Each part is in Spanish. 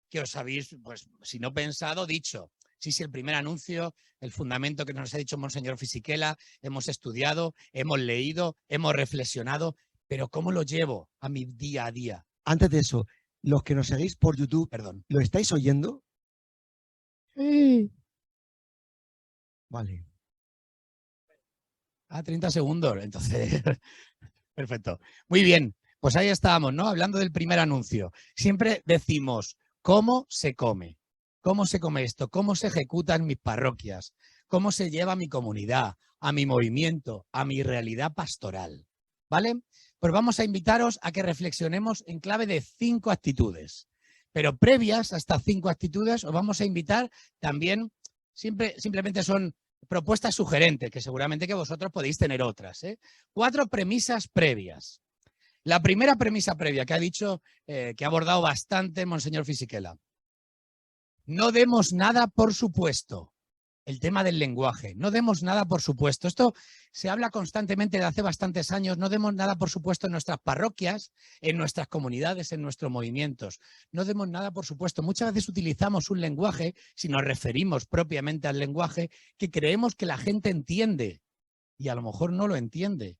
que os habéis, pues, si no pensado, dicho. Sí, el primer anuncio, el fundamento que nos ha dicho Monseñor Fisichella, hemos estudiado, hemos leído, hemos reflexionado, pero ¿cómo lo llevo a mi día a día? Antes de eso, los que nos seguís por YouTube, Perdón. ¿lo estáis oyendo? Sí. Vale. 30 segundos, entonces, perfecto. Muy bien, pues ahí estábamos, ¿no? Hablando del primer anuncio. Siempre decimos, ¿cómo se come? ¿Cómo se come esto? ¿Cómo se ejecuta en mis parroquias? ¿Cómo se lleva a mi comunidad, a mi movimiento, a mi realidad pastoral? ¿Vale? Pues vamos a invitaros a que reflexionemos en clave de 5 actitudes. Pero previas a estas 5 actitudes os vamos a invitar también, simplemente son propuestas sugerentes, que seguramente que vosotros podéis tener otras. 4 premisas previas. La primera premisa previa que ha dicho, que ha abordado bastante Monseñor Fisichella. No demos nada por supuesto. El tema del lenguaje. No demos nada por supuesto. Esto se habla constantemente de hace bastantes años. No demos nada por supuesto en nuestras parroquias, en nuestras comunidades, en nuestros movimientos. No demos nada por supuesto. Muchas veces utilizamos un lenguaje, si nos referimos propiamente al lenguaje, que creemos que la gente entiende y a lo mejor no lo entiende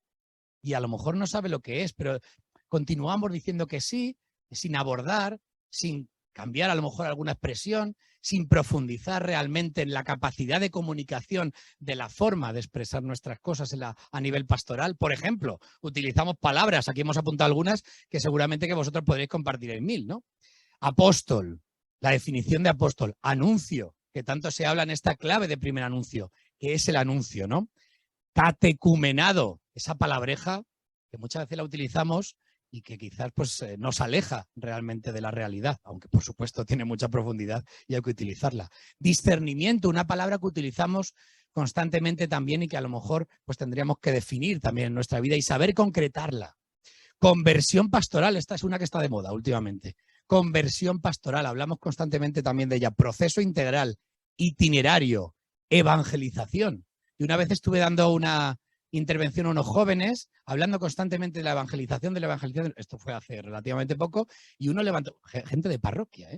y a lo mejor no sabe lo que es, pero continuamos diciendo que sí, sin abordar, sin cambiar a lo mejor alguna expresión, sin profundizar realmente en la capacidad de comunicación de la forma de expresar nuestras cosas a nivel pastoral. Por ejemplo, utilizamos palabras, aquí hemos apuntado algunas que seguramente que vosotros podréis compartir en 1000, ¿no? Apóstol, la definición de apóstol, anuncio, que tanto se habla en esta clave de primer anuncio, que es el anuncio, ¿no? Catecumenado, esa palabreja que muchas veces la utilizamos y que quizás pues, nos aleja realmente de la realidad, aunque por supuesto tiene mucha profundidad y hay que utilizarla. Discernimiento, una palabra que utilizamos constantemente también y que a lo mejor pues, tendríamos que definir también en nuestra vida y saber concretarla. Conversión pastoral, esta es una que está de moda últimamente. Conversión pastoral, hablamos constantemente también de ella. Proceso integral, itinerario, evangelización. Y una vez estuve dando una intervención a unos jóvenes, hablando constantemente de la evangelización, esto fue hace relativamente poco, y uno levantó, gente de parroquia,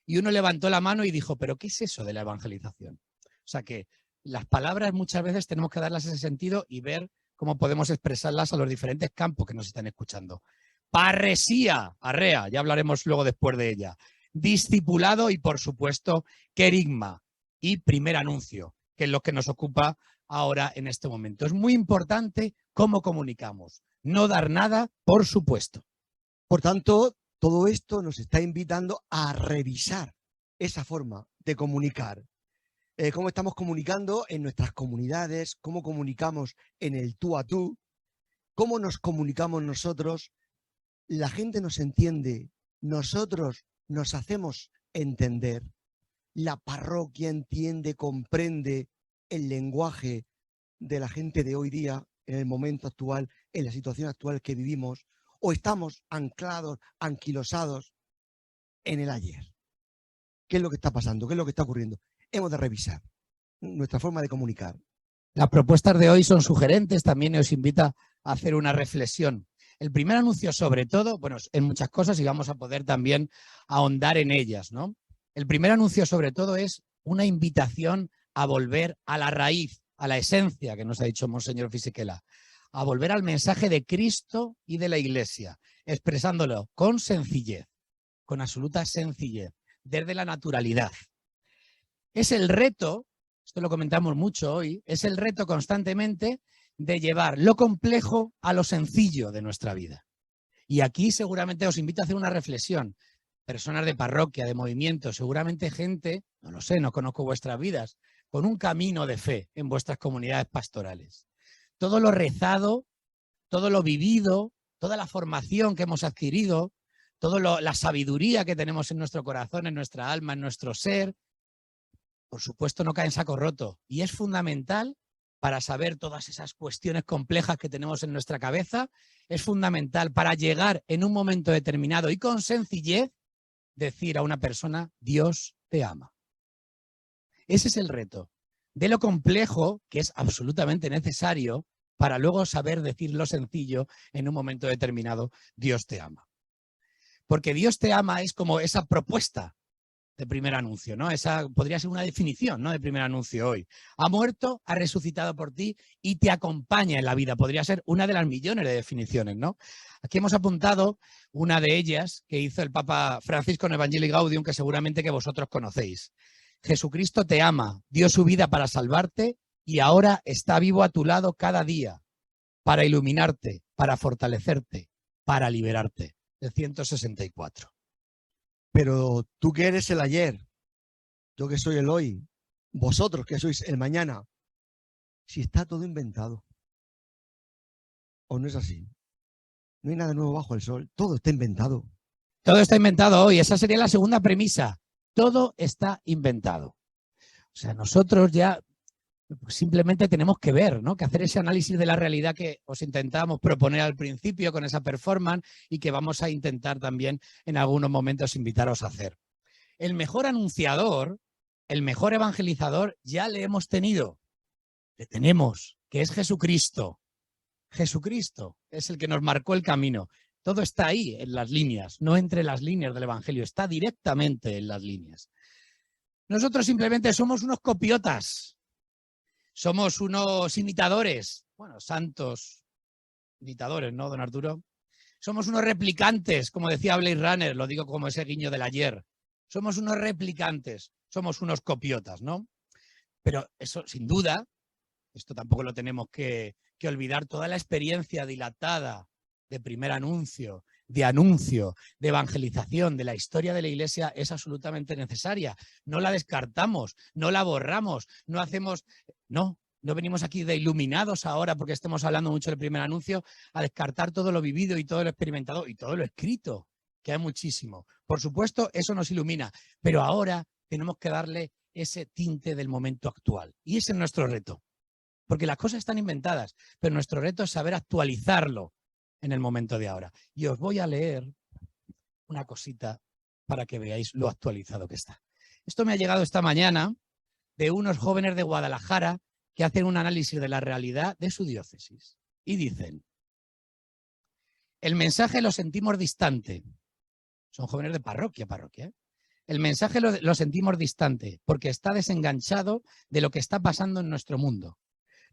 y uno levantó la mano y dijo, ¿pero qué es eso de la evangelización? O sea que las palabras muchas veces tenemos que darlas ese sentido y ver cómo podemos expresarlas a los diferentes campos que nos están escuchando. Parresía, arrea, ya hablaremos luego después de ella. Discipulado y, por supuesto, querigma y primer anuncio, que es lo que nos ocupa ahora en este momento. Es muy importante cómo comunicamos, no dar nada, por supuesto. Por tanto, todo esto nos está invitando a revisar esa forma de comunicar. Cómo estamos comunicando en nuestras comunidades, cómo comunicamos en el tú a tú, cómo nos comunicamos nosotros. La gente nos entiende, nosotros nos hacemos entender. La parroquia entiende, comprende el lenguaje de la gente de hoy día, en el momento actual, en la situación actual que vivimos, o estamos anclados, anquilosados en el ayer. ¿Qué es lo que está pasando? ¿Qué es lo que está ocurriendo? Hemos de revisar nuestra forma de comunicar. Las propuestas de hoy son sugerentes, también os invita a hacer una reflexión. El primer anuncio, sobre todo, bueno, en muchas cosas y vamos a poder también ahondar en ellas, ¿no? El primer anuncio, sobre todo, es una invitación a volver a la raíz, a la esencia que nos ha dicho Monseñor Fisichella, a volver al mensaje de Cristo y de la Iglesia, expresándolo con sencillez, con absoluta sencillez, desde la naturalidad. Es el reto, esto lo comentamos mucho hoy, es el reto constantemente de llevar lo complejo a lo sencillo de nuestra vida. Y aquí seguramente os invito a hacer una reflexión. Personas de parroquia, de movimiento, seguramente gente, no lo sé, no conozco vuestras vidas, con un camino de fe en vuestras comunidades pastorales. Todo lo rezado, todo lo vivido, toda la formación que hemos adquirido, toda la sabiduría que tenemos en nuestro corazón, en nuestra alma, en nuestro ser, por supuesto no cae en saco roto. Y es fundamental para saber todas esas cuestiones complejas que tenemos en nuestra cabeza, es fundamental para llegar en un momento determinado y con sencillez decir a una persona, Dios te ama. Ese es el reto. De lo complejo, que es absolutamente necesario, para luego saber decir lo sencillo en un momento determinado, Dios te ama. Porque Dios te ama es como esa propuesta de primer anuncio, ¿no? Esa podría ser una definición, ¿no?, de primer anuncio hoy. Ha muerto, ha resucitado por ti y te acompaña en la vida. Podría ser una de las millones de definiciones, ¿no? Aquí hemos apuntado una de ellas que hizo el Papa Francisco en Evangelii Gaudium, que seguramente que vosotros conocéis. Jesucristo te ama, dio su vida para salvarte y ahora está vivo a tu lado cada día para iluminarte, para fortalecerte, para liberarte. El 164. Pero tú que eres el ayer, yo que soy el hoy, vosotros que sois el mañana, si está todo inventado. ¿O no es así? No hay nada nuevo bajo el sol, todo está inventado. Todo está inventado hoy, esa sería la segunda premisa. Todo está inventado. O sea, nosotros ya simplemente tenemos que ver, ¿no?, que hacer ese análisis de la realidad que os intentábamos proponer al principio con esa performance y que vamos a intentar también en algunos momentos invitaros a hacer. El mejor anunciador, el mejor evangelizador ya le hemos tenido, le tenemos, que es Jesucristo. Jesucristo es el que nos marcó el camino. Todo está ahí en las líneas, no entre las líneas del Evangelio, está directamente en las líneas. Nosotros simplemente somos unos copiotas. Somos unos imitadores, bueno, santos imitadores, ¿no, don Arturo? Somos unos replicantes, como decía Blade Runner, lo digo como ese guiño del ayer. Somos unos replicantes, somos unos copiotas, ¿no? Pero eso, sin duda, esto tampoco lo tenemos que olvidar, toda la experiencia dilatada de primer anuncio, de evangelización, de la historia de la Iglesia es absolutamente necesaria. No la descartamos, no la borramos, no hacemos... No venimos aquí de iluminados ahora porque estemos hablando mucho del primer anuncio a descartar todo lo vivido y todo lo experimentado y todo lo escrito, que hay muchísimo. Por supuesto, eso nos ilumina, pero ahora tenemos que darle ese tinte del momento actual. Y ese es nuestro reto, porque las cosas están inventadas, pero nuestro reto es saber actualizarlo en el momento de ahora. Y os voy a leer una cosita para que veáis lo actualizado que está. Esto me ha llegado esta mañana de unos jóvenes de Guadalajara que hacen un análisis de la realidad de su diócesis. Y dicen, el mensaje lo sentimos distante. Son jóvenes de parroquia. El mensaje lo sentimos distante porque está desenganchado de lo que está pasando en nuestro mundo.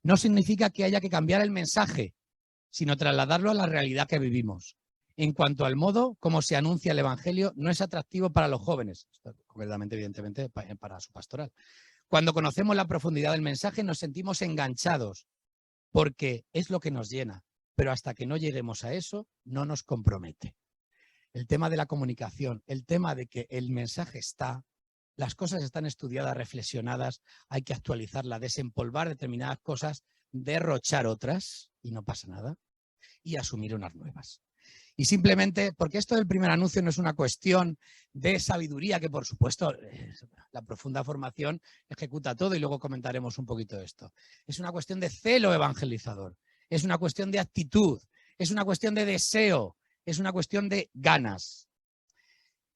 No significa que haya que cambiar el mensaje, sino trasladarlo a la realidad que vivimos. En cuanto al modo como se anuncia el Evangelio, no es atractivo para los jóvenes, concretamente, evidentemente, para su pastoral. Cuando conocemos la profundidad del mensaje, nos sentimos enganchados, porque es lo que nos llena, pero hasta que no lleguemos a eso, no nos compromete. El tema de la comunicación, el tema de que el mensaje está, las cosas están estudiadas, reflexionadas, hay que actualizarla, desempolvar determinadas cosas, derrochar otras, y no pasa nada, y asumir unas nuevas. Y simplemente, porque esto del primer anuncio no es una cuestión de sabiduría, que por supuesto la profunda formación ejecuta todo y luego comentaremos un poquito de esto. Es una cuestión de celo evangelizador, es una cuestión de actitud, es una cuestión de deseo, es una cuestión de ganas.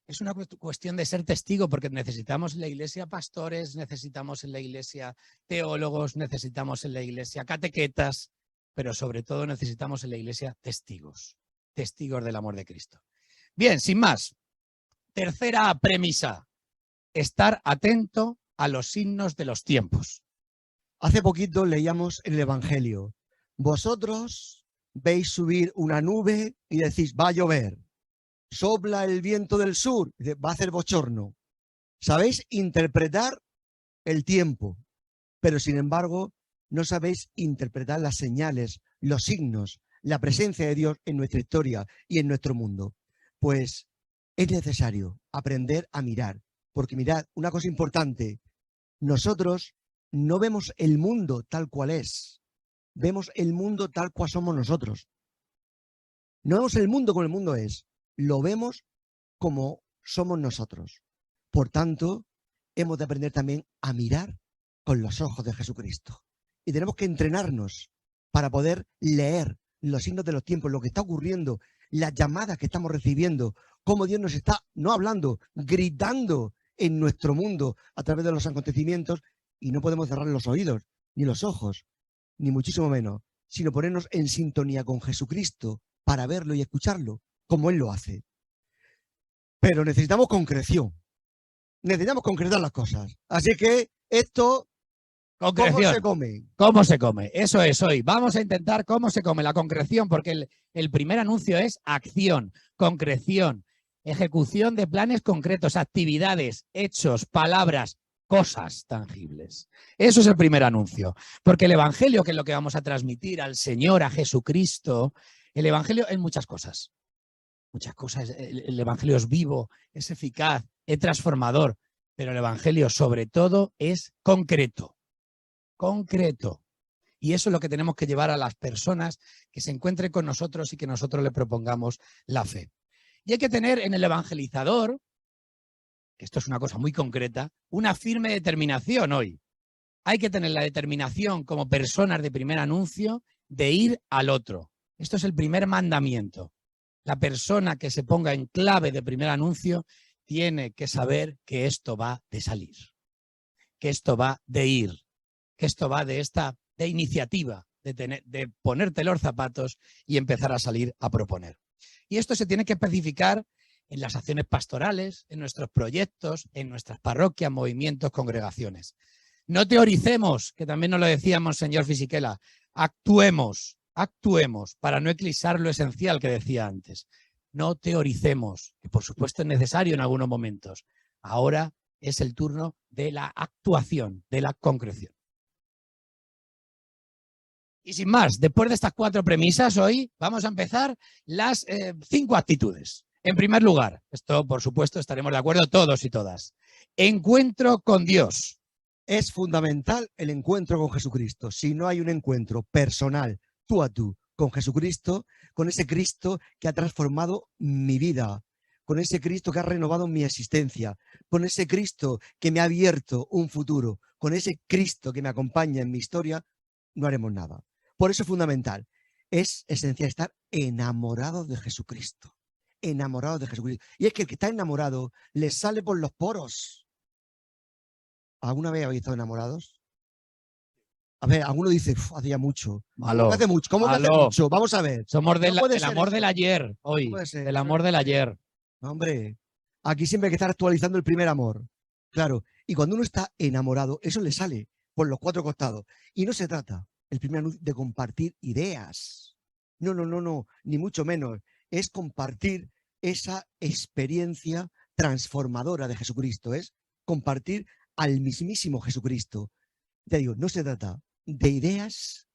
Es una cuestión de ser testigo, porque necesitamos en la Iglesia pastores, necesitamos en la Iglesia teólogos, necesitamos en la Iglesia catequetas, pero sobre todo necesitamos en la Iglesia testigos del amor de Cristo. Bien, sin más, tercera premisa, estar atento a los signos de los tiempos. Hace poquito leíamos en el Evangelio, vosotros veis subir una nube y decís, va a llover. Sopla el viento del sur, va a hacer bochorno. Sabéis interpretar el tiempo, pero sin embargo no sabéis interpretar las señales, los signos, la presencia de Dios en nuestra historia y en nuestro mundo. Pues es necesario aprender a mirar, porque mirad, una cosa importante, nosotros no vemos el mundo tal cual es, vemos el mundo tal cual somos nosotros. No vemos el mundo como el mundo es, lo vemos como somos nosotros. Por tanto, hemos de aprender también a mirar con los ojos de Jesucristo. Y tenemos que entrenarnos para poder leer los signos de los tiempos, lo que está ocurriendo, las llamadas que estamos recibiendo, cómo Dios nos está, no hablando, gritando en nuestro mundo a través de los acontecimientos, y no podemos cerrar los oídos, ni los ojos, ni muchísimo menos, sino ponernos en sintonía con Jesucristo para verlo y escucharlo, como Él lo hace. Pero necesitamos concreción. necesitamos concretar las cosas. Así que esto, ¿cómo Concreción. se come? ¿Cómo se come? Eso es hoy. Vamos a intentar cómo se come la concreción, porque el primer anuncio es acción, concreción, ejecución de planes concretos, actividades, hechos, palabras, cosas tangibles. Eso es el primer anuncio. Porque el Evangelio, que es lo que vamos a transmitir al Señor, a Jesucristo, el Evangelio es muchas cosas. Muchas cosas. El Evangelio es vivo, es eficaz, es transformador, pero el Evangelio sobre todo es concreto. Concreto. Y eso es lo que tenemos que llevar a las personas que se encuentren con nosotros y que nosotros le propongamos la fe. Y hay que tener en el evangelizador, que esto es una cosa muy concreta, una firme determinación hoy. Hay que tener la determinación como personas de primer anuncio de ir al otro. Esto es el primer mandamiento. La persona que se ponga en clave de primer anuncio tiene que saber que esto va de salir, que esto va de ir, que esto va de iniciativa, de ponerte los zapatos y empezar a salir a proponer. Y esto se tiene que especificar en las acciones pastorales, en nuestros proyectos, en nuestras parroquias, movimientos, congregaciones. No teoricemos, que también nos lo decía Monseñor Fisichella, actuemos para no eclipsar lo esencial que decía antes. No teoricemos, que por supuesto es necesario en algunos momentos. Ahora es el turno de la actuación, de la concreción. Y sin más, después de estas 4 premisas, hoy vamos a empezar las 5 actitudes. En primer lugar, esto por supuesto estaremos de acuerdo todos y todas. Encuentro con Dios. Es fundamental el encuentro con Jesucristo. Si no hay un encuentro personal, tú a tú, con Jesucristo, con ese Cristo que ha transformado mi vida, con ese Cristo que ha renovado mi existencia, con ese Cristo que me ha abierto un futuro, con ese Cristo que me acompaña en mi historia, no haremos nada. Por eso es fundamental. Es esencial estar enamorado de Jesucristo. Enamorado de Jesucristo. Y es que el que está enamorado le sale por los poros. ¿Alguna vez habéis estado enamorados? A ver, alguno dice, hacía mucho. Malo, ¿Cómo que hace mucho? ¿Cómo que hace mucho? Vamos a ver. Somos del amor eso. del ayer, hoy. No puede ser, Del eso amor no del puede ser. ayer. No, hombre, aquí siempre hay que estar actualizando el primer amor. Claro, y cuando uno está enamorado, eso le sale por los 4 costados. Y no se trata, el primer anuncio, de compartir ideas. No, ni mucho menos. Es compartir esa experiencia transformadora de Jesucristo. Es compartir al mismísimo Jesucristo. Ya digo, no se trata de ideas,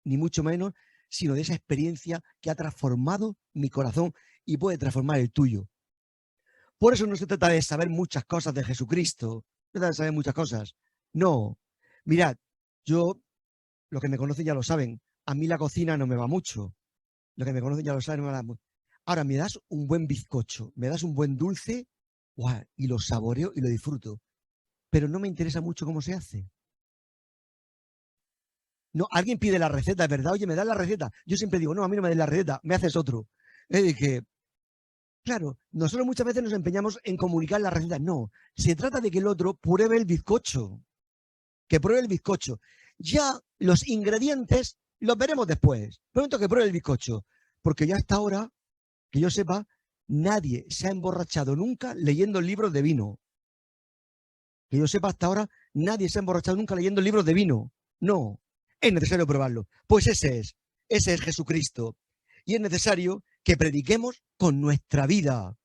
ni mucho menos, sino de esa experiencia que ha transformado mi corazón y puede transformar el tuyo. Por eso no se trata de saber muchas cosas de Jesucristo, no se trata de saber muchas cosas. No, mirad, yo, los que me conocen ya lo saben, a mí la cocina no me va mucho. Los que me conocen ya lo saben, no me va mucho. Ahora, me das un buen bizcocho, me das un buen dulce, ¡guau!, y lo saboreo y lo disfruto. Pero no me interesa mucho cómo se hace. No, alguien pide la receta, es verdad, oye, me das la receta. Yo siempre digo, no, a mí no me des la receta, me haces otro. Es que, claro, nosotros muchas veces nos empeñamos en comunicar la receta. No, se trata de que el otro pruebe el bizcocho. Que pruebe el bizcocho. Ya los ingredientes los veremos después. Pronto que pruebe el bizcocho. Porque ya hasta ahora, que yo sepa, nadie se ha emborrachado nunca leyendo libros de vino. Que yo sepa hasta ahora, nadie se ha emborrachado nunca leyendo libros de vino. No, es necesario probarlo. Pues ese es Jesucristo. Y es necesario que prediquemos con nuestra vida,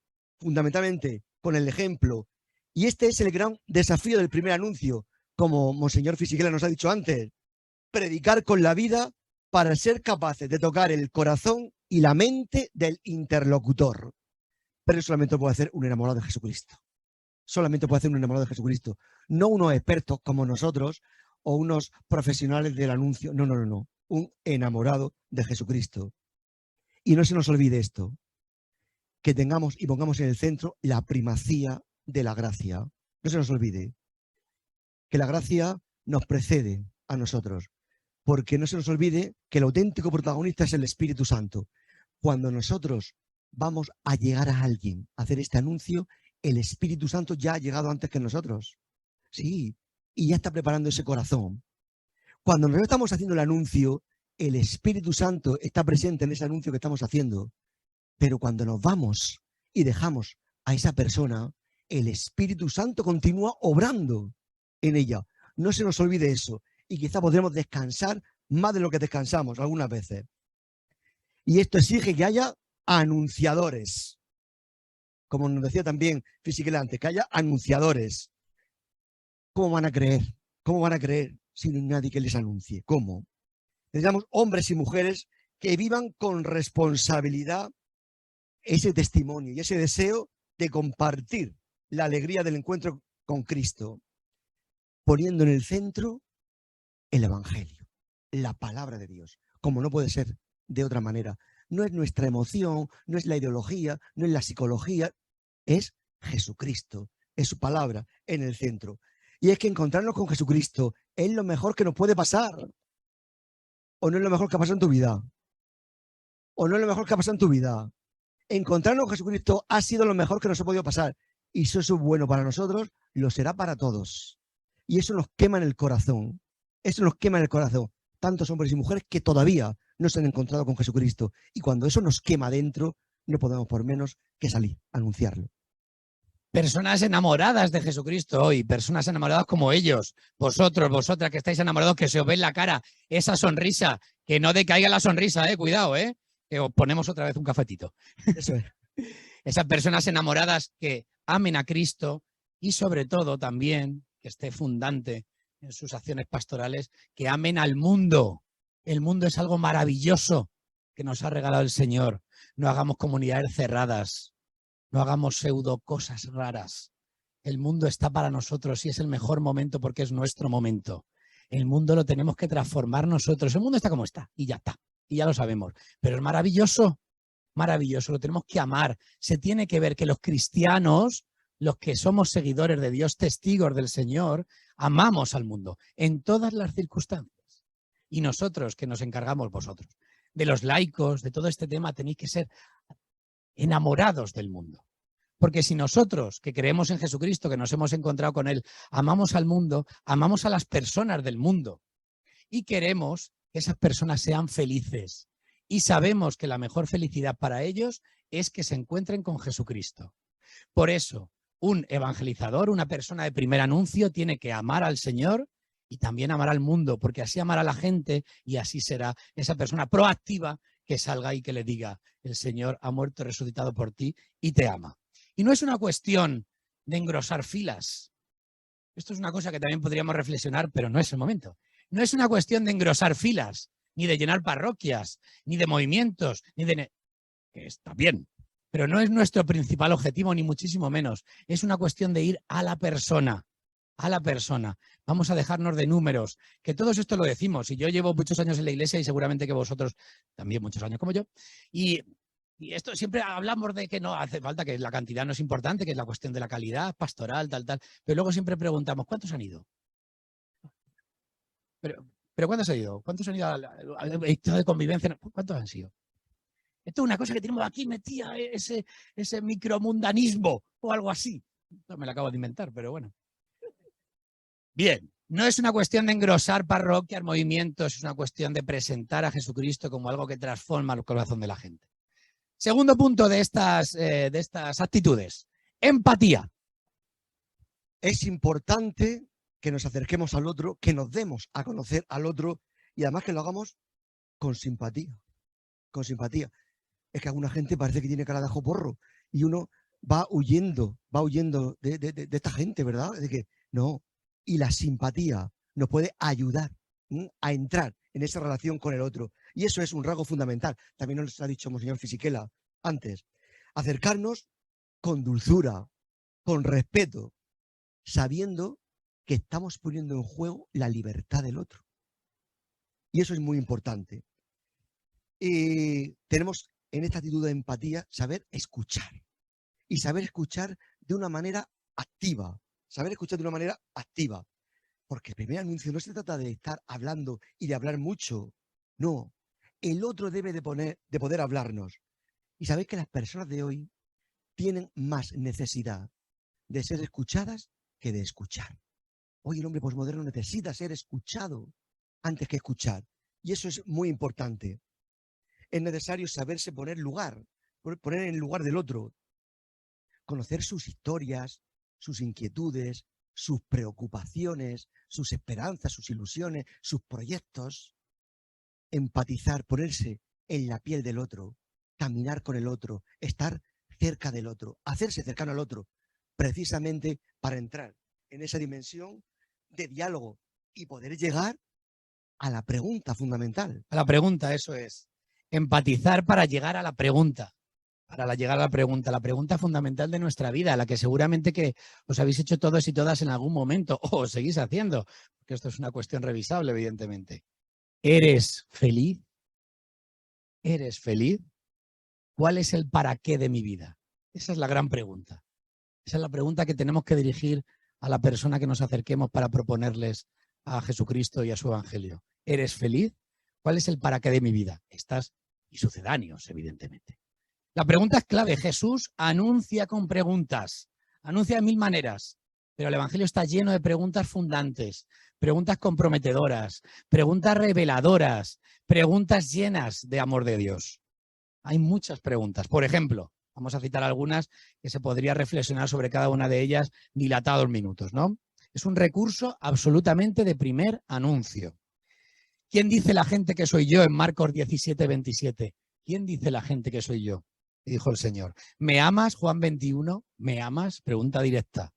fundamentalmente con el ejemplo. Y este es el gran desafío del primer anuncio, como Monseñor Fisichella nos ha dicho antes, predicar con la vida para ser capaces de tocar el corazón y la mente del interlocutor. Pero eso solamente lo puede hacer un enamorado de Jesucristo. Solamente puede hacer un enamorado de Jesucristo. No unos expertos como nosotros o unos profesionales del anuncio. No. Un enamorado de Jesucristo. Y no se nos olvide esto, que tengamos y pongamos en el centro la primacía de la gracia. No se nos olvide que la gracia nos precede a nosotros, porque no se nos olvide que el auténtico protagonista es el Espíritu Santo. Cuando nosotros vamos a llegar a alguien a hacer este anuncio, el Espíritu Santo ya ha llegado antes que nosotros. Sí, y ya está preparando ese corazón. Cuando nosotros estamos haciendo el anuncio, el Espíritu Santo está presente en ese anuncio que estamos haciendo. Pero cuando nos vamos y dejamos a esa persona, el Espíritu Santo continúa obrando en ella. No se nos olvide eso. Y quizá podremos descansar más de lo que descansamos algunas veces. Y esto exige que haya anunciadores. Como nos decía también Fisichella antes, que haya anunciadores. ¿Cómo van a creer? ¿Cómo van a creer si no hay nadie que les anuncie? ¿Cómo? Necesitamos hombres y mujeres que vivan con responsabilidad ese testimonio y ese deseo de compartir la alegría del encuentro con Cristo, poniendo en el centro el Evangelio, la palabra de Dios, como no puede ser de otra manera. No es nuestra emoción, no es la ideología, no es la psicología, es Jesucristo, es su palabra en el centro. Y es que encontrarnos con Jesucristo es lo mejor que nos puede pasar. ¿O no es lo mejor que ha pasado en tu vida? ¿O no es lo mejor que ha pasado en tu vida? Encontrarnos con Jesucristo ha sido lo mejor que nos ha podido pasar. Y si eso es bueno para nosotros, lo será para todos. Y eso nos quema en el corazón. Eso nos quema en el corazón. Tantos hombres y mujeres que todavía no se han encontrado con Jesucristo. Y cuando eso nos quema dentro, no podemos por menos que salir a anunciarlo. Personas enamoradas de Jesucristo hoy, personas enamoradas como ellos, vosotros, vosotras que estáis enamorados, que se os ve en la cara esa sonrisa, que no decaiga la sonrisa, cuidado, que os ponemos otra vez un cafetito. Eso es. Esas personas enamoradas que amen a Cristo y sobre todo también, que esté fundante en sus acciones pastorales, que amen al mundo. El mundo es algo maravilloso que nos ha regalado el Señor. No hagamos comunidades cerradas. No hagamos pseudo cosas raras. El mundo está para nosotros y es el mejor momento porque es nuestro momento. El mundo lo tenemos que transformar nosotros. El mundo está como está y ya está. Y ya lo sabemos. Pero es maravilloso, maravilloso. Lo tenemos que amar. Se tiene que ver que los cristianos, los que somos seguidores de Dios, testigos del Señor, amamos al mundo en todas las circunstancias. Y nosotros, que nos encargamos vosotros, de los laicos, de todo este tema, tenéis que ser enamorados del mundo. Porque si nosotros, que creemos en Jesucristo, que nos hemos encontrado con Él, amamos al mundo, amamos a las personas del mundo y queremos que esas personas sean felices y sabemos que la mejor felicidad para ellos es que se encuentren con Jesucristo. Por eso, un evangelizador, una persona de primer anuncio, tiene que amar al Señor y también amar al mundo, porque así amará a la gente y así será esa persona proactiva que salga y que le diga: el Señor ha muerto y resucitado por ti y te ama. Y no es una cuestión de engrosar filas. Esto es una cosa que también podríamos reflexionar, pero no es el momento. No es una cuestión de engrosar filas, ni de llenar parroquias, ni de movimientos, ni de... que está bien, pero no es nuestro principal objetivo, ni muchísimo menos. Es una cuestión de ir a la persona. A la persona. Vamos a dejarnos de números, que todos esto lo decimos, y yo llevo muchos años en la iglesia y seguramente que vosotros también muchos años como yo, y esto siempre hablamos de que no hace falta, que la cantidad no es importante, que es la cuestión de la calidad pastoral, tal, pero luego siempre preguntamos: ¿cuántos han ido? Pero ¿cuántos han ido? ¿Cuántos han ido al de convivencia? ¿Cuántos han sido? Esto es una cosa que tenemos aquí metida, ese micromundanismo o algo así. No me lo acabo de inventar, pero bueno. Bien, no es una cuestión de engrosar parroquias, movimientos, es una cuestión de presentar a Jesucristo como algo que transforma el corazón de la gente. Segundo punto de estas actitudes: empatía. Es importante que nos acerquemos al otro, que nos demos a conocer al otro y además que lo hagamos con simpatía. Con simpatía. Es que alguna gente parece que tiene cara de ajo porro y uno va huyendo de esta gente, ¿verdad? De que no. Y la simpatía nos puede ayudar a entrar en esa relación con el otro. Y eso es un rasgo fundamental. También nos ha dicho Monseñor Fisichella antes. Acercarnos con dulzura, con respeto, sabiendo que estamos poniendo en juego la libertad del otro. Y eso es muy importante. Tenemos en esta actitud de empatía saber escuchar. Y saber escuchar de una manera activa. Saber escuchar de una manera activa. Porque el primer anuncio no se trata de estar hablando y de hablar mucho. No. El otro debe de poder hablarnos. Y sabéis que las personas de hoy tienen más necesidad de ser escuchadas que de escuchar. Hoy el hombre posmoderno necesita ser escuchado antes que escuchar. Y eso es muy importante. Es necesario saberse poner en el lugar del otro. Conocer sus historias, sus inquietudes, sus preocupaciones, sus esperanzas, sus ilusiones, sus proyectos. Empatizar, ponerse en la piel del otro, caminar con el otro, estar cerca del otro, hacerse cercano al otro, precisamente para entrar en esa dimensión de diálogo y poder llegar a la pregunta fundamental. A la pregunta, eso es. Empatizar para llegar a la pregunta. Llegar a la pregunta fundamental de nuestra vida, la que seguramente que os habéis hecho todos y todas en algún momento, o os seguís haciendo, porque esto es una cuestión revisable, evidentemente. ¿Eres feliz? ¿Eres feliz? ¿Cuál es el para qué de mi vida? Esa es la gran pregunta. Esa es la pregunta que tenemos que dirigir a la persona que nos acerquemos para proponerles a Jesucristo y a su Evangelio. ¿Eres feliz? ¿Cuál es el para qué de mi vida? Estás y sucedáneos, evidentemente. La pregunta es clave. Jesús anuncia con preguntas, anuncia de 1000 maneras, pero el Evangelio está lleno de preguntas fundantes, preguntas comprometedoras, preguntas reveladoras, preguntas llenas de amor de Dios. Hay muchas preguntas. Por ejemplo, vamos a citar algunas que se podría reflexionar sobre cada una de ellas dilatados minutos, ¿no? Es un recurso absolutamente de primer anuncio. ¿Quién dice la gente que soy yo en Marcos 17, 27? ¿Quién dice la gente que soy yo? Y dijo el Señor. ¿Me amas, Juan 21? ¿Me amas? Pregunta directa.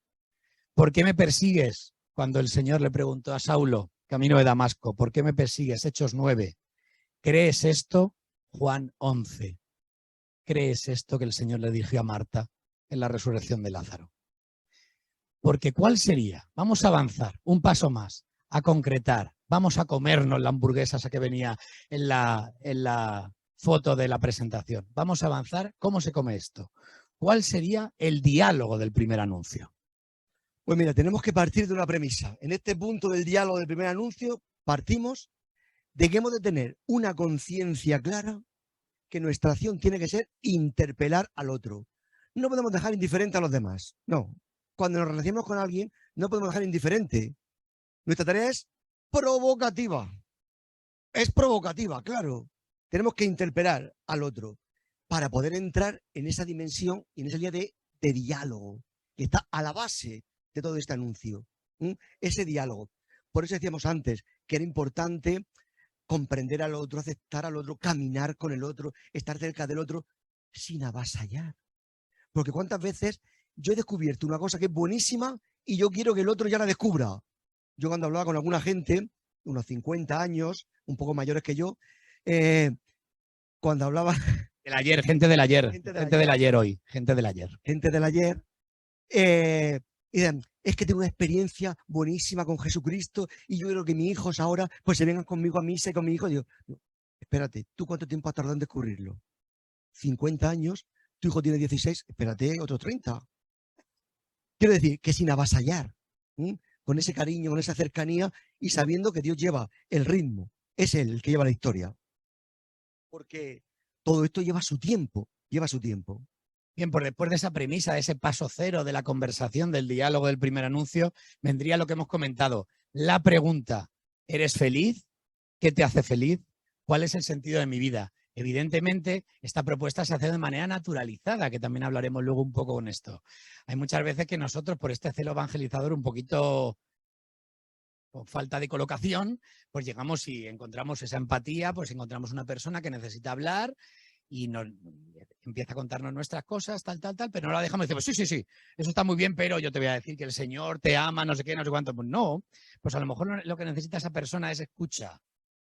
¿Por qué me persigues? Cuando el Señor le preguntó a Saulo, camino de Damasco, ¿por qué me persigues? Hechos 9. ¿Crees esto? Juan 11. ¿Crees esto que el Señor le dijo a Marta en la resurrección de Lázaro? Porque ¿cuál sería? Vamos a avanzar un paso más, a concretar. Vamos a comernos la hamburguesa esa que venía en la foto de la presentación. Vamos a avanzar. ¿Cómo se come esto? ¿Cuál sería el diálogo del primer anuncio? Pues mira, tenemos que partir de una premisa. En este punto del diálogo del primer anuncio, partimos de que hemos de tener una conciencia clara que nuestra acción tiene que ser interpelar al otro. No podemos dejar indiferente a los demás. No. Cuando nos relacionamos con alguien, no podemos dejar indiferente. Nuestra tarea es provocativa. Es provocativa, claro. Tenemos que interpelar al otro para poder entrar en esa dimensión y en esa línea de diálogo que está a la base de todo este anuncio. Ese diálogo. Por eso decíamos antes que era importante comprender al otro, aceptar al otro, caminar con el otro, estar cerca del otro, sin avasallar. Porque cuántas veces yo he descubierto una cosa que es buenísima y yo quiero que el otro ya la descubra. Yo cuando hablaba con alguna gente, unos 50 años, un poco mayores que yo, cuando hablaba... El ayer, gente del ayer, gente del ayer hoy, gente del ayer. Gente del ayer, y decían, es que tengo una experiencia buenísima con Jesucristo y yo quiero que mis hijos ahora pues se vengan conmigo a misa y con mi hijo. Digo, no, espérate, ¿tú cuánto tiempo has tardado en descubrirlo? 50 años, tu hijo tiene 16, espérate, otros 30. Quiero decir, que sin avasallar, con ese cariño, con esa cercanía y sabiendo que Dios lleva el ritmo, es Él el que lleva la historia. Porque todo esto lleva su tiempo, lleva su tiempo. Bien, pues después de esa premisa, de ese paso cero de la conversación, del diálogo del primer anuncio, vendría lo que hemos comentado. La pregunta, ¿eres feliz? ¿Qué te hace feliz? ¿Cuál es el sentido de mi vida? Evidentemente, esta propuesta se hace de manera naturalizada, que también hablaremos luego un poco con esto. Hay muchas veces que nosotros, por este celo evangelizador un poquito con falta de colocación, pues llegamos y encontramos esa empatía, pues encontramos una persona que necesita hablar y nos empieza a contarnos nuestras cosas, tal, pero no la dejamos y decimos, sí, eso está muy bien, pero yo te voy a decir que el Señor te ama, no sé qué, no sé cuánto. Pues no, pues a lo mejor lo que necesita esa persona es escucha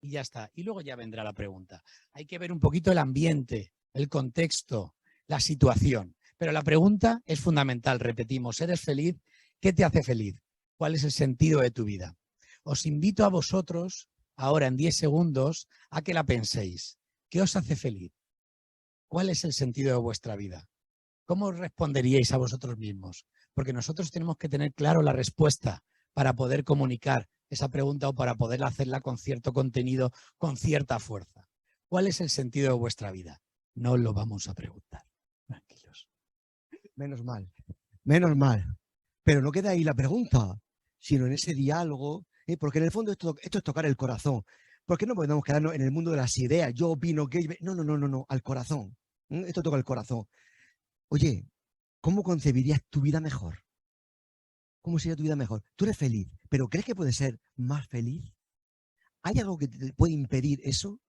y ya está. Y luego ya vendrá la pregunta. Hay que ver un poquito el ambiente, el contexto, la situación. Pero la pregunta es fundamental, repetimos, ¿eres feliz? ¿Qué te hace feliz? ¿Cuál es el sentido de tu vida? Os invito a vosotros, ahora en 10 segundos, a que la penséis. ¿Qué os hace feliz? ¿Cuál es el sentido de vuestra vida? ¿Cómo responderíais a vosotros mismos? Porque nosotros tenemos que tener claro la respuesta para poder comunicar esa pregunta o para poder hacerla con cierto contenido, con cierta fuerza. ¿Cuál es el sentido de vuestra vida? No os lo vamos a preguntar. Tranquilos. Menos mal, menos mal. Pero no queda ahí la pregunta, sino en ese diálogo, porque en el fondo esto es tocar el corazón. ¿Por qué no podemos quedarnos en el mundo de las ideas? Yo opino que... No, al corazón. Esto toca el corazón. Oye, ¿cómo concebirías tu vida mejor? ¿Cómo sería tu vida mejor? Tú eres feliz, pero ¿crees que puedes ser más feliz? ¿Hay algo que te puede impedir eso?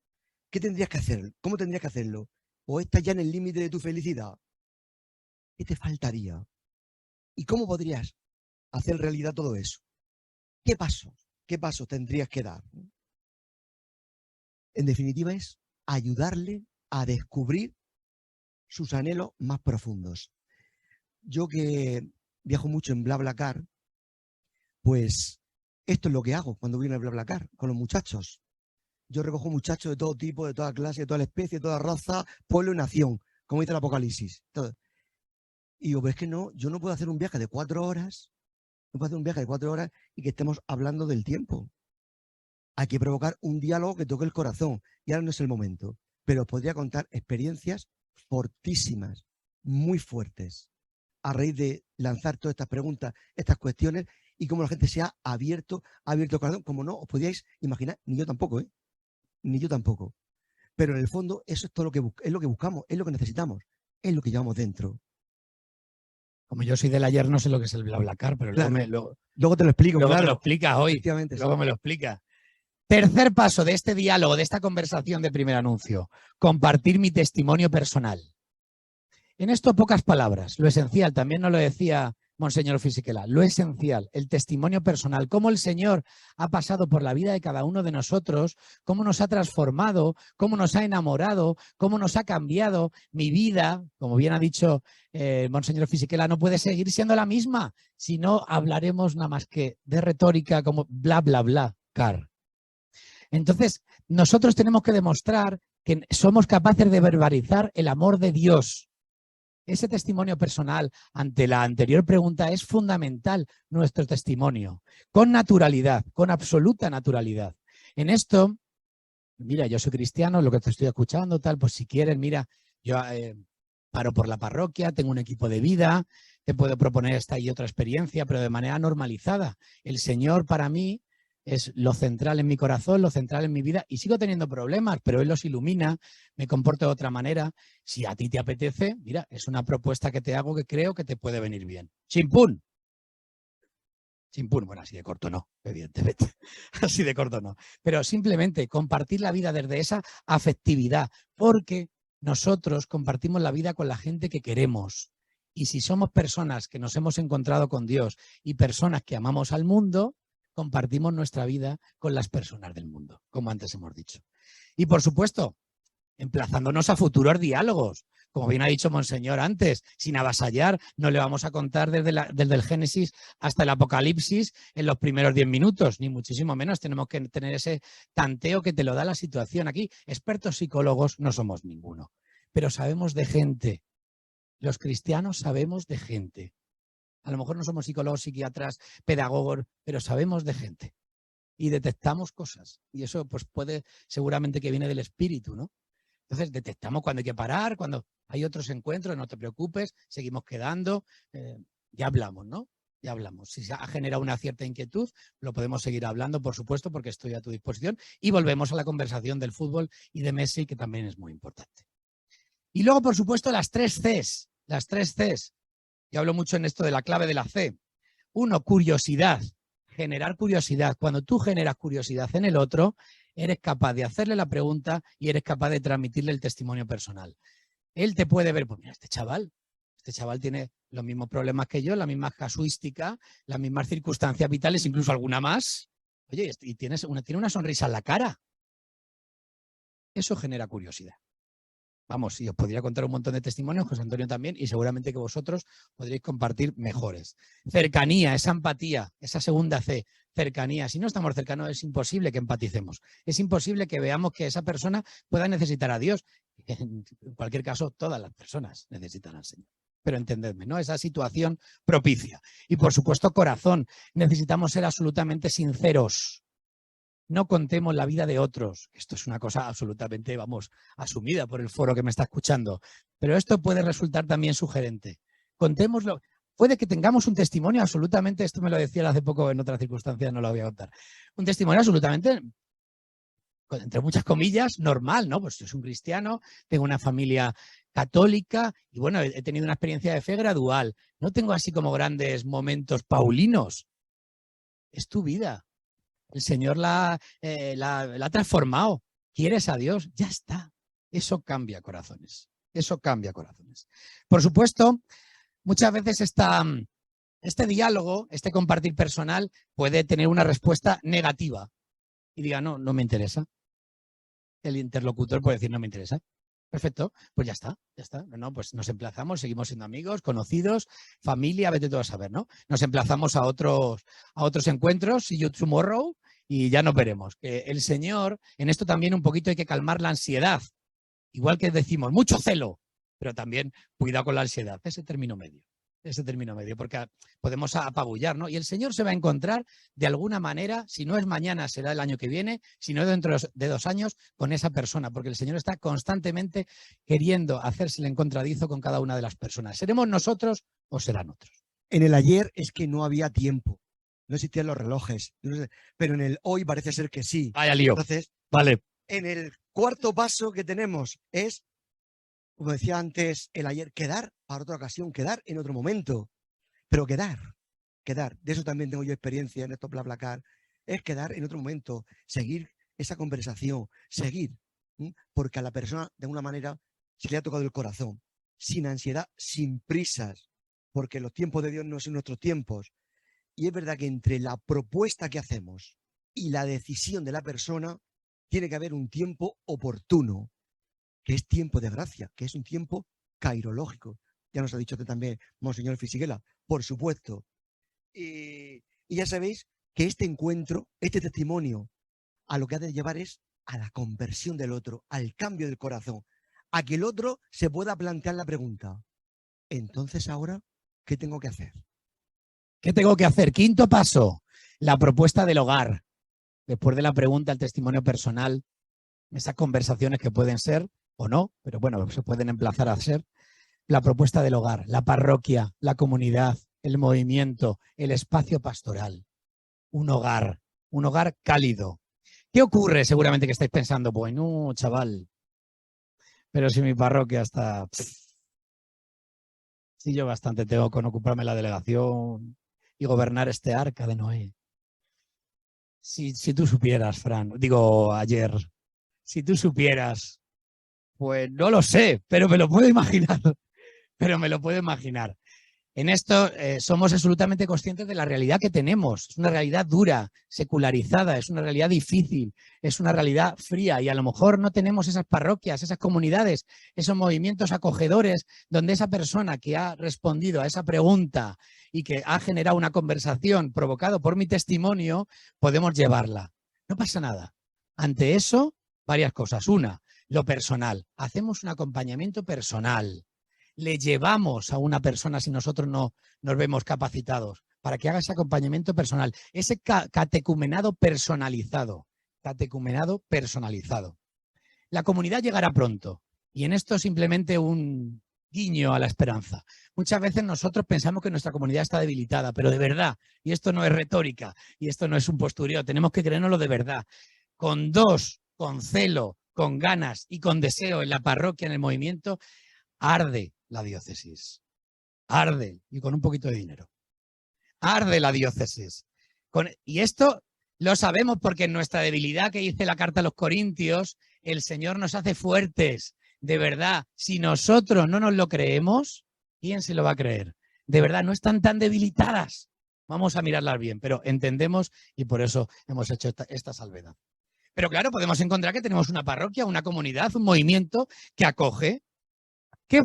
¿Qué tendrías que hacer? ¿Cómo tendrías que hacerlo? ¿O estás ya en el límite de tu felicidad? ¿Qué te faltaría? ¿Y cómo podrías hacer realidad todo eso? ¿Qué pasos? ¿Qué pasos tendrías que dar? En definitiva, es ayudarle a descubrir sus anhelos más profundos. Yo que viajo mucho en BlaBlaCar, pues esto es lo que hago cuando voy en el BlaBlaCar con los muchachos. Yo recojo muchachos de todo tipo, de toda clase, de toda especie, de toda raza, pueblo y nación, como dice el Apocalipsis. Todo. Y digo, pero es que no, yo no puedo hacer un viaje de 4 horas, no puedo hacer un viaje de 4 horas y que estemos hablando del tiempo. Hay que provocar un diálogo que toque el corazón. Y ahora no es el momento. Pero os podría contar experiencias fortísimas, muy fuertes, a raíz de lanzar todas estas preguntas, estas cuestiones, y cómo la gente se ha abierto el corazón, como no os podíais imaginar, ni yo tampoco, ¿eh? Ni yo tampoco. Pero en el fondo, eso es todo lo que es lo que buscamos, es lo que necesitamos, es lo que llevamos dentro. Como yo soy del ayer, no sé lo que es el BlaBlaCar, pero Claro. luego Luego te lo explico, me claro. lo explicas hoy. Efectivamente, Luego sí. me lo explicas. Tercer paso de este diálogo, de esta conversación de primer anuncio, compartir mi testimonio personal. En esto pocas palabras, lo esencial, también nos lo decía Monseñor Fisichella, lo esencial, el testimonio personal, cómo el Señor ha pasado por la vida de cada uno de nosotros, cómo nos ha transformado, cómo nos ha enamorado, cómo nos ha cambiado mi vida, como bien ha dicho Monseñor Fisichella, no puede seguir siendo la misma, si no hablaremos nada más que de retórica como bla, bla, bla, car. Entonces, nosotros tenemos que demostrar que somos capaces de verbalizar el amor de Dios. Ese testimonio personal ante la anterior pregunta es fundamental, nuestro testimonio, con naturalidad, con absoluta naturalidad. En esto, mira, yo soy cristiano, lo que te estoy escuchando, tal, pues si quieres, mira, yo paro por la parroquia, tengo un equipo de vida, te puedo proponer esta y otra experiencia, pero de manera normalizada. El Señor para mí es lo central en mi corazón, lo central en mi vida, y sigo teniendo problemas, pero Él los ilumina, me comporto de otra manera. Si a ti te apetece, mira, es una propuesta que te hago que creo que te puede venir bien. ¡Chimpún! Chimpún, bueno, así de corto no, evidentemente, así de corto no. Pero simplemente compartir la vida desde esa afectividad, porque nosotros compartimos la vida con la gente que queremos. Y si somos personas que nos hemos encontrado con Dios y personas que amamos al mundo, compartimos nuestra vida con las personas del mundo, como antes hemos dicho. Y por supuesto, emplazándonos a futuros diálogos. Como bien ha dicho Monseñor antes, sin avasallar, no le vamos a contar desde el Génesis hasta el Apocalipsis en los primeros 10 minutos, ni muchísimo menos. Tenemos que tener ese tanteo que te lo da la situación. Aquí, expertos psicólogos no somos ninguno, pero sabemos de gente. Los cristianos sabemos de gente. A lo mejor no somos psicólogos, psiquiatras, pedagogos, pero sabemos de gente y detectamos cosas. Y eso pues puede, seguramente que viene del espíritu, ¿no? Entonces detectamos cuando hay que parar, cuando hay otros encuentros, no te preocupes, seguimos quedando, ya hablamos, ¿no? Ya hablamos. Si se ha generado una cierta inquietud, lo podemos seguir hablando, por supuesto, porque estoy a tu disposición. Y volvemos a la conversación del fútbol y de Messi, que también es muy importante. Y luego, por supuesto, las 3 Cs. Las 3 Cs. Yo hablo mucho en esto de la clave de la C. 1, curiosidad. Generar curiosidad. Cuando tú generas curiosidad en el otro, eres capaz de hacerle la pregunta y eres capaz de transmitirle el testimonio personal. Él te puede ver, pues mira, este chaval tiene los mismos problemas que yo, la misma casuística, las mismas circunstancias vitales, incluso alguna más. Oye, y tiene una sonrisa en la cara. Eso genera curiosidad. Vamos, y os podría contar un montón de testimonios, José Antonio también, y seguramente que vosotros podréis compartir mejores. Cercanía, esa empatía, esa segunda C, cercanía. Si no estamos cercanos es imposible que empaticemos. Es imposible que veamos que esa persona pueda necesitar a Dios. En cualquier caso, todas las personas necesitan al Señor. Pero entendedme, ¿no? Esa situación propicia. Y por supuesto, corazón. Necesitamos ser absolutamente sinceros. No contemos la vida de otros. Esto es una cosa absolutamente, vamos, asumida por el foro que me está escuchando. Pero esto puede resultar también sugerente. Contémoslo. Puede que tengamos un testimonio absolutamente, esto me lo decía hace poco en otra circunstancia, no lo voy a contar, un testimonio absolutamente entre muchas comillas, normal, ¿no? Pues yo soy un cristiano, tengo una familia católica y bueno, he tenido una experiencia de fe gradual. No tengo así como grandes momentos paulinos. Es tu vida. El Señor la ha transformado. ¿Quieres a Dios? Ya está. Eso cambia corazones. Eso cambia corazones. Por supuesto, muchas veces este diálogo, este compartir personal, puede tener una respuesta negativa y diga, no, no me interesa. El interlocutor puede decir, no me interesa. Perfecto, pues ya está, ya está. No, pues nos emplazamos, seguimos siendo amigos, conocidos, familia, vete todo a saber, ¿no? Nos emplazamos a otros encuentros, see you tomorrow, y ya nos veremos. Que el Señor, en esto también un poquito hay que calmar la ansiedad. Igual que decimos, mucho celo, pero también cuidado con la ansiedad, ese término medio, porque podemos apabullar, ¿no? Y el Señor se va a encontrar de alguna manera, si no es mañana, será el año que viene, si no dentro de 2 años, con esa persona, porque el Señor está constantemente queriendo hacerse el encontradizo con cada una de las personas. ¿Seremos nosotros o serán otros? En el ayer es que no había tiempo, no existían los relojes, pero en el hoy parece ser que sí. Vaya lío. Entonces, vale. En el cuarto paso que tenemos es, como decía antes, el ayer, quedar para otra ocasión, quedar en otro momento, pero quedar. De eso también tengo yo experiencia en estos BlaBlaCar, es quedar en otro momento, seguir esa conversación, seguir, porque a la persona de alguna manera se le ha tocado el corazón, sin ansiedad, sin prisas, porque los tiempos de Dios no son nuestros tiempos. Y es verdad que entre la propuesta que hacemos y la decisión de la persona, tiene que haber un tiempo oportuno, que es tiempo de gracia, que es un tiempo cairológico. Ya nos ha dicho usted también, Monseñor Fisichella, por supuesto. Y ya sabéis que este encuentro, este testimonio, a lo que ha de llevar es a la conversión del otro, al cambio del corazón, a que el otro se pueda plantear la pregunta, entonces ahora, ¿qué tengo que hacer? ¿Qué tengo que hacer? Quinto paso, la propuesta del hogar. Después de la pregunta, el testimonio personal, esas conversaciones que pueden ser o no, pero bueno, se pueden emplazar a ser, la propuesta del hogar, la parroquia, la comunidad, el movimiento, el espacio pastoral. Un hogar cálido. ¿Qué ocurre? Seguramente que estáis pensando, bueno, chaval, pero si mi parroquia está... Sí, yo bastante tengo con ocuparme la delegación y gobernar este arca de Noé. Si tú supieras, Fran, digo ayer, si tú supieras, pues no lo sé, pero me lo puedo imaginar. En esto somos absolutamente conscientes de la realidad que tenemos. Es una realidad dura, secularizada, es una realidad difícil, es una realidad fría y a lo mejor no tenemos esas parroquias, esas comunidades, esos movimientos acogedores donde esa persona que ha respondido a esa pregunta y que ha generado una conversación provocado por mi testimonio, podemos llevarla. No pasa nada. Ante eso, varias cosas. Una, lo personal. Hacemos un acompañamiento personal. Le llevamos a una persona si nosotros no nos vemos capacitados para que haga ese acompañamiento personal, ese catecumenado personalizado. La comunidad llegará pronto y en esto simplemente un guiño a la esperanza. Muchas veces nosotros pensamos que nuestra comunidad está debilitada, pero de verdad, y esto no es retórica y esto no es un postureo, tenemos que creérnoslo de verdad. Con celo, con ganas y con deseo en la parroquia, en el movimiento, arde la diócesis. Arde, y con un poquito de dinero. Arde la diócesis. Y esto lo sabemos porque en nuestra debilidad que dice la carta a los Corintios, el Señor nos hace fuertes. De verdad, si nosotros no nos lo creemos, ¿quién se lo va a creer? De verdad, no están tan debilitadas. Vamos a mirarlas bien, pero entendemos y por eso hemos hecho esta salvedad. Pero claro, podemos encontrar que tenemos una parroquia, una comunidad, un movimiento que acoge, que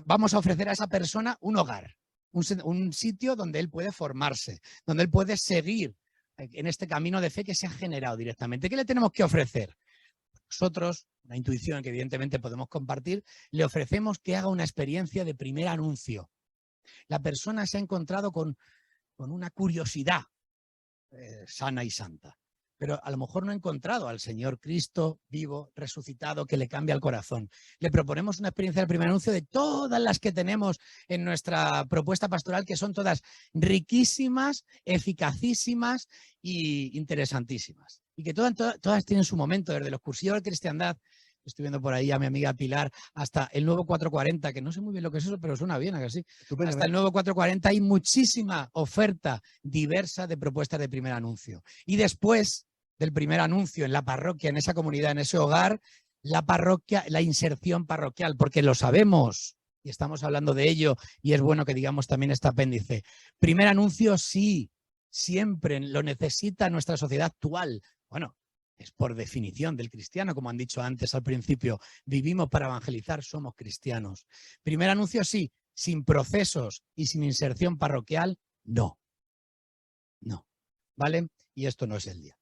vamos a ofrecer a esa persona un hogar, un sitio donde él puede formarse, donde él puede seguir en este camino de fe que se ha generado directamente. ¿Qué le tenemos que ofrecer? Nosotros, una intuición que evidentemente podemos compartir, le ofrecemos que haga una experiencia de primer anuncio. La persona se ha encontrado con una curiosidad sana y santa, pero a lo mejor no ha encontrado al Señor Cristo vivo, resucitado, que le cambia el corazón. Le proponemos una experiencia del primer anuncio de todas las que tenemos en nuestra propuesta pastoral, que son todas riquísimas, eficacísimas e interesantísimas. y que todas tienen su momento, desde los cursillos de cristiandad, estoy viendo por ahí a mi amiga Pilar, hasta el nuevo 440, que no sé muy bien lo que es eso, pero suena bien, ¿a que sí? Hasta el nuevo 440 hay muchísima oferta diversa de propuestas de primer anuncio. Y después del primer anuncio en la parroquia, en esa comunidad, en ese hogar, la parroquia, la inserción parroquial, porque lo sabemos y estamos hablando de ello y es bueno que digamos también este apéndice. Primer anuncio sí, siempre lo necesita nuestra sociedad actual. Bueno, es por definición del cristiano, como han dicho antes al principio, vivimos para evangelizar, somos cristianos. Primer anuncio sí, sin procesos y sin inserción parroquial, no. No, ¿vale? Y esto no es el día.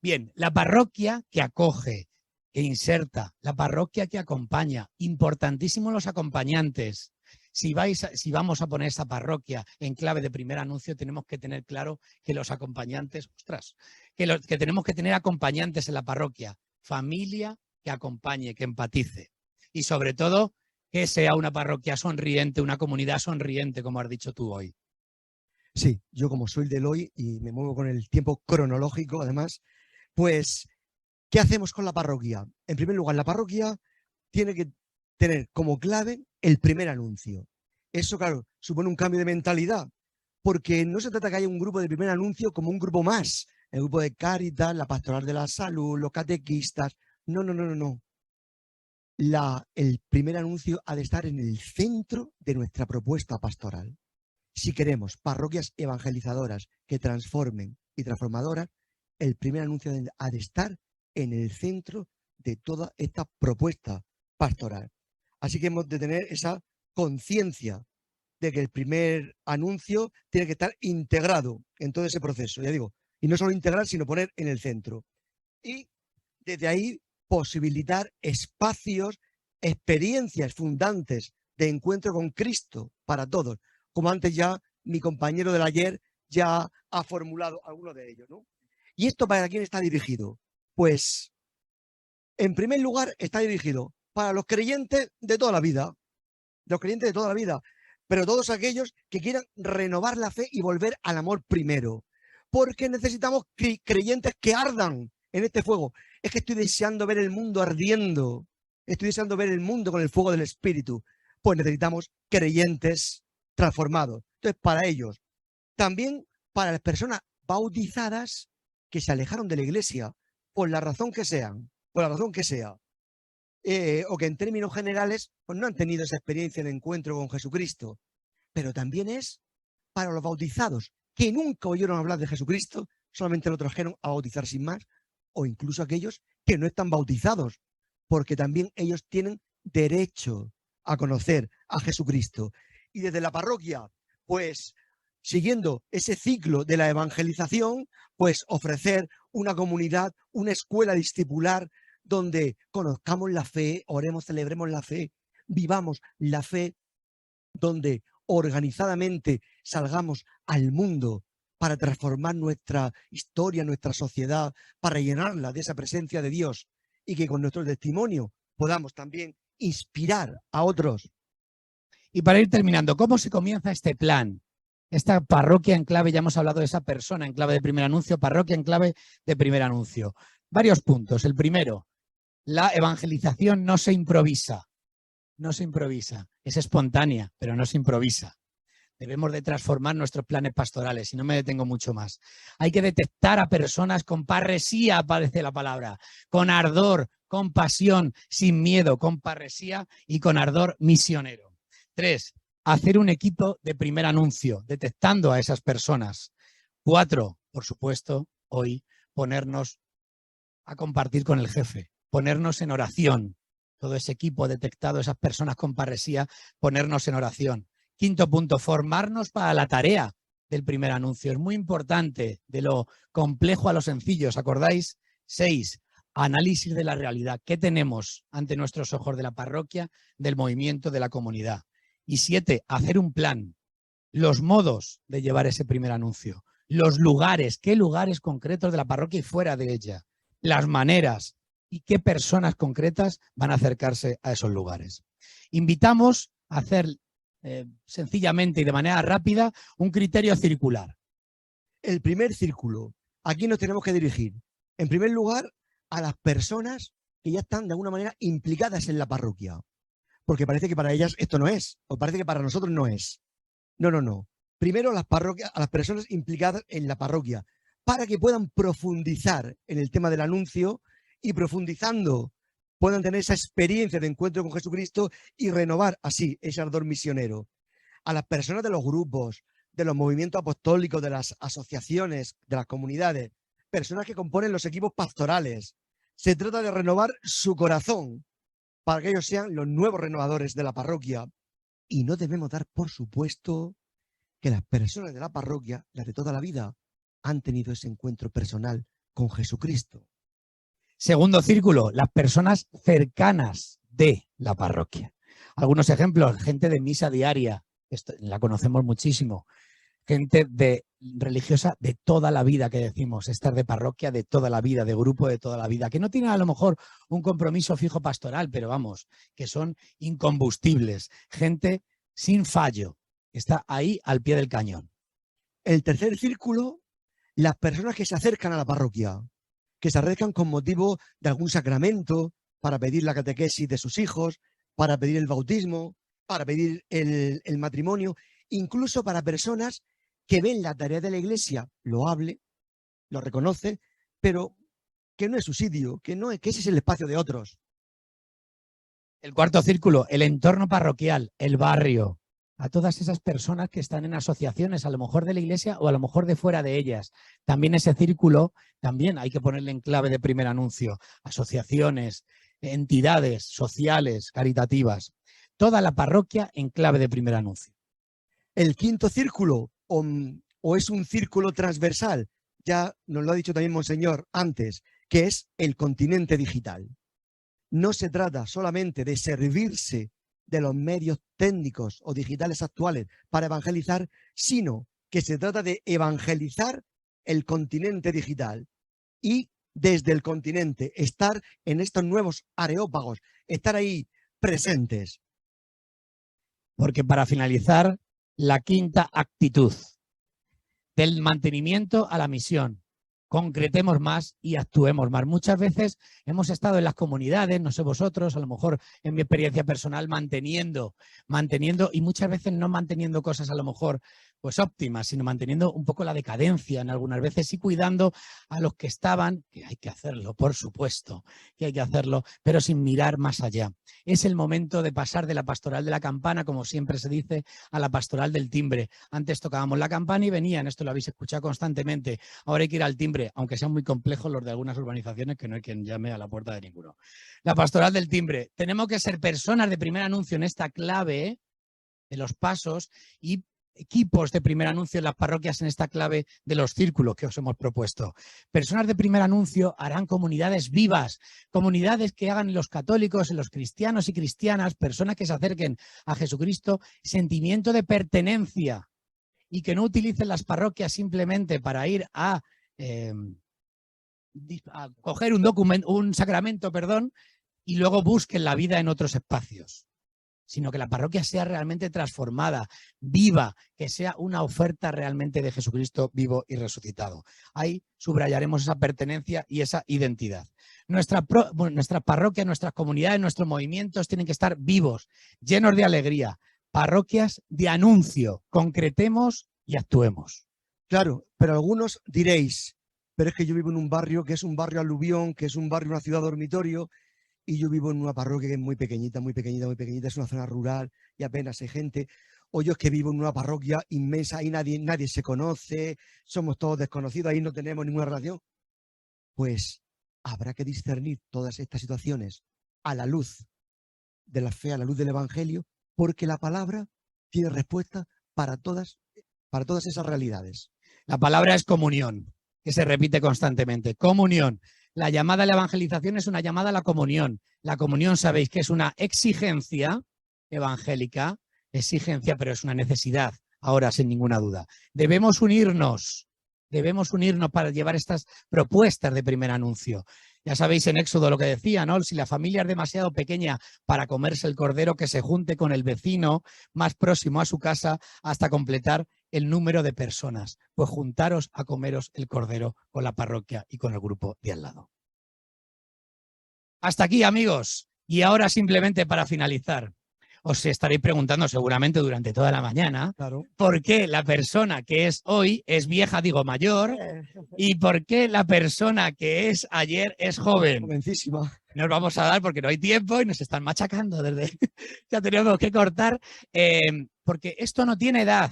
Bien, la parroquia que acoge, que inserta, la parroquia que acompaña, importantísimo los acompañantes. Si vamos a poner esa parroquia en clave de primer anuncio, tenemos que tener claro que los acompañantes, que tenemos que tener acompañantes en la parroquia, familia que acompañe, que empatice. Y sobre todo, que sea una parroquia sonriente, una comunidad sonriente, como has dicho tú hoy. Sí, yo como soy del hoy y me muevo con el tiempo cronológico, además, pues, ¿qué hacemos con la parroquia? En primer lugar, la parroquia tiene que tener como clave el primer anuncio. Eso, claro, supone un cambio de mentalidad, porque no se trata que haya un grupo de primer anuncio como un grupo más, el grupo de Cáritas, la Pastoral de la Salud, los catequistas. No, no, no, no, no. El primer anuncio ha de estar en el centro de nuestra propuesta pastoral. Si queremos parroquias evangelizadoras que transformen y transformadoras, el primer anuncio ha de estar en el centro de toda esta propuesta pastoral. Así que hemos de tener esa conciencia de que el primer anuncio tiene que estar integrado en todo ese proceso, ya digo, y no solo integrar, sino poner en el centro. Y desde ahí posibilitar espacios, experiencias fundantes de encuentro con Cristo para todos, como antes ya mi compañero del ayer ya ha formulado algunos de ellos, ¿no? ¿Y esto para quién está dirigido? Pues, en primer lugar, está dirigido para los creyentes de toda la vida, pero todos aquellos que quieran renovar la fe y volver al amor primero, porque necesitamos creyentes que ardan en este fuego. Es que estoy deseando ver el mundo ardiendo, estoy deseando ver el mundo con el fuego del Espíritu. Pues necesitamos creyentes transformados. Entonces, para ellos, también para las personas bautizadas que se alejaron de la iglesia, por la razón que sean, o que en términos generales pues no han tenido esa experiencia de encuentro con Jesucristo. Pero también es para los bautizados, que nunca oyeron hablar de Jesucristo, solamente lo trajeron a bautizar sin más, o incluso aquellos que no están bautizados, porque también ellos tienen derecho a conocer a Jesucristo. Y desde la parroquia, pues siguiendo ese ciclo de la evangelización, pues ofrecer una comunidad, una escuela discipular donde conozcamos la fe, oremos, celebremos la fe, vivamos la fe, donde organizadamente salgamos al mundo para transformar nuestra historia, nuestra sociedad, para llenarla de esa presencia de Dios y que con nuestro testimonio podamos también inspirar a otros. Y para ir terminando, ¿cómo se comienza este plan? Esta parroquia en clave, ya hemos hablado de esa persona en clave de primer anuncio, parroquia en clave de primer anuncio. Varios puntos. El primero, la evangelización no se improvisa. No se improvisa. Es espontánea, pero no se improvisa. Debemos de transformar nuestros planes pastorales y no me detengo mucho más. Hay que detectar a personas con parresía, aparece la palabra, con ardor, con pasión, sin miedo, con parresía y con ardor misionero. 3. Hacer un equipo de primer anuncio, detectando a esas personas. 4. Por supuesto, hoy ponernos a compartir con el jefe, ponernos en oración. Todo ese equipo detectado, esas personas con parresía, ponernos en oración. 5. punto, formarnos para la tarea del primer anuncio. Es muy importante, de lo complejo a lo sencillo, ¿os acordáis? 6. Análisis de la realidad. ¿Qué tenemos ante nuestros ojos de la parroquia, del movimiento, de la comunidad? Y 7. Hacer un plan. Los modos de llevar ese primer anuncio. Los lugares, qué lugares concretos de la parroquia y fuera de ella. Las maneras y qué personas concretas van a acercarse a esos lugares. Invitamos a hacer sencillamente y de manera rápida un criterio circular. El primer círculo, aquí nos tenemos que dirigir. En primer lugar, a las personas que ya están de alguna manera implicadas en la parroquia. Porque parece que para ellas esto no es, o parece que para nosotros no es. No, no, no. Primero a las personas implicadas en la parroquia, para que puedan profundizar en el tema del anuncio y profundizando puedan tener esa experiencia de encuentro con Jesucristo y renovar así ese ardor misionero. A las personas de los grupos, de los movimientos apostólicos, de las asociaciones, de las comunidades, personas que componen los equipos pastorales. Se trata de renovar su corazón para que ellos sean los nuevos renovadores de la parroquia. Y no debemos dar por supuesto que las personas de la parroquia, las de toda la vida, han tenido ese encuentro personal con Jesucristo. Segundo círculo, las personas cercanas de la parroquia. Algunos ejemplos, gente de misa diaria, esto, la conocemos muchísimo. Gente religiosa de toda la vida, que decimos, estar de parroquia de toda la vida, de grupo de toda la vida, que no tienen a lo mejor un compromiso fijo pastoral, pero vamos, que son incombustibles. Gente sin fallo, está ahí al pie del cañón. El tercer círculo, las personas que se acercan a la parroquia, que se acercan con motivo de algún sacramento, para pedir la catequesis de sus hijos, para pedir el bautismo, para pedir el matrimonio, incluso para personas que ven la tarea de la Iglesia loable, lo reconocen, pero que no es su sitio, que ese es el espacio de otros. El cuarto círculo, el entorno parroquial, el barrio. A todas esas personas que están en asociaciones, a lo mejor de la Iglesia o a lo mejor de fuera de ellas. También ese círculo, también hay que ponerle en clave de primer anuncio. Asociaciones, entidades sociales, caritativas. Toda la parroquia en clave de primer anuncio. El quinto círculo, o es un círculo transversal, ya nos lo ha dicho también Monseñor antes, que es el continente digital. No se trata solamente de servirse de los medios técnicos o digitales actuales para evangelizar, sino que se trata de evangelizar el continente digital y desde el continente estar en estos nuevos areópagos, estar ahí presentes. Porque para finalizar, la quinta actitud, del mantenimiento a la misión. Concretemos más y actuemos más. Muchas veces hemos estado en las comunidades, no sé vosotros, a lo mejor en mi experiencia personal, manteniendo y muchas veces no manteniendo cosas a lo mejor pues óptimas, sino manteniendo un poco la decadencia en algunas veces y cuidando a los que estaban, que hay que hacerlo, por supuesto, que hay que hacerlo, pero sin mirar más allá. Es el momento de pasar de la pastoral de la campana, como siempre se dice, a la pastoral del timbre. Antes tocábamos la campana y venían, esto lo habéis escuchado constantemente, ahora hay que ir al timbre, aunque sean muy complejos los de algunas urbanizaciones, que no hay quien llame a la puerta de ninguno. La pastoral del timbre. Tenemos que ser personas de primer anuncio en esta clave de los pasos y equipos de primer anuncio en las parroquias en esta clave de los círculos que os hemos propuesto. Personas de primer anuncio harán comunidades vivas, comunidades que hagan en los católicos, en los cristianos y cristianas, personas que se acerquen a Jesucristo, sentimiento de pertenencia y que no utilicen las parroquias simplemente para ir a coger un sacramento, y luego busquen la vida en otros espacios, sino que la parroquia sea realmente transformada, viva, que sea una oferta realmente de Jesucristo vivo y resucitado. Ahí subrayaremos esa pertenencia y esa identidad. Nuestra parroquia, nuestras comunidades, nuestros movimientos tienen que estar vivos, llenos de alegría. Parroquias de anuncio, concretemos y actuemos. Claro, pero algunos diréis, pero es que yo vivo en un barrio que es un barrio aluvión, que es un barrio, una ciudad dormitorio, y yo vivo en una parroquia que es muy pequeñita, muy pequeñita, muy pequeñita, es una zona rural y apenas hay gente. O yo es que vivo en una parroquia inmensa, ahí nadie se conoce, somos todos desconocidos, ahí no tenemos ninguna relación. Pues habrá que discernir todas estas situaciones a la luz de la fe, a la luz del Evangelio, porque la palabra tiene respuesta para todas esas realidades. La palabra es comunión, que se repite constantemente. Comunión. La llamada a la evangelización es una llamada a la comunión. La comunión sabéis que es una exigencia evangélica, pero es una necesidad, ahora sin ninguna duda. Debemos unirnos para llevar estas propuestas de primer anuncio. Ya sabéis en Éxodo lo que decía, ¿no? Si la familia es demasiado pequeña para comerse el cordero, que se junte con el vecino más próximo a su casa hasta completar el número de personas, pues juntaros a comeros el cordero con la parroquia y con el grupo de al lado. Hasta aquí, amigos. Y ahora simplemente para finalizar, os estaréis preguntando seguramente durante toda la mañana, Claro. ¿por qué la persona que es hoy es vieja, digo mayor, y por qué la persona que es ayer es joven? Jovencísima. Nos vamos a dar porque no hay tiempo y nos están machacando desde ya tenemos que cortar, porque esto no tiene edad.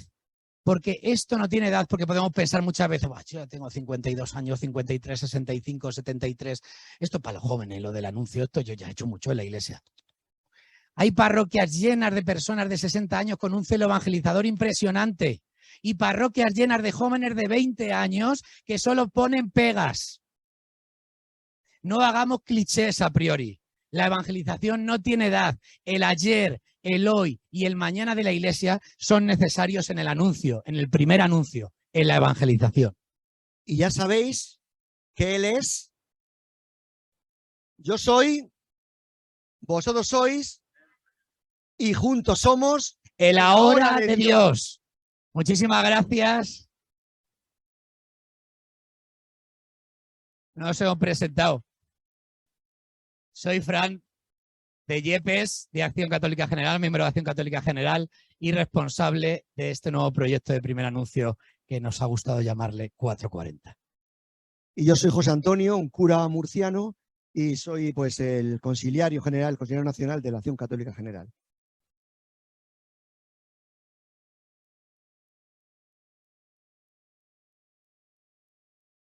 Porque esto no tiene edad, porque podemos pensar muchas veces, yo ya tengo 52 años, 53, 65, 73. Esto para los jóvenes, lo del anuncio, esto yo ya he hecho mucho en la iglesia. Hay parroquias llenas de personas de 60 años con un celo evangelizador impresionante y parroquias llenas de jóvenes de 20 años que solo ponen pegas. No hagamos clichés a priori. La evangelización no tiene edad. El ayer, el hoy y el mañana de la iglesia son necesarios en el anuncio, en el primer anuncio, en la evangelización. Y ya sabéis que Él es, yo soy, vosotros sois, y juntos somos El ahora de Dios. Muchísimas gracias. Nos hemos presentado. Soy Fran de Yepes, de Acción Católica General, miembro de Acción Católica General y responsable de este nuevo proyecto de primer anuncio que nos ha gustado llamarle 440. Y yo soy José Antonio, un cura murciano, y soy pues el conciliario general, el conciliario nacional de la Acción Católica General.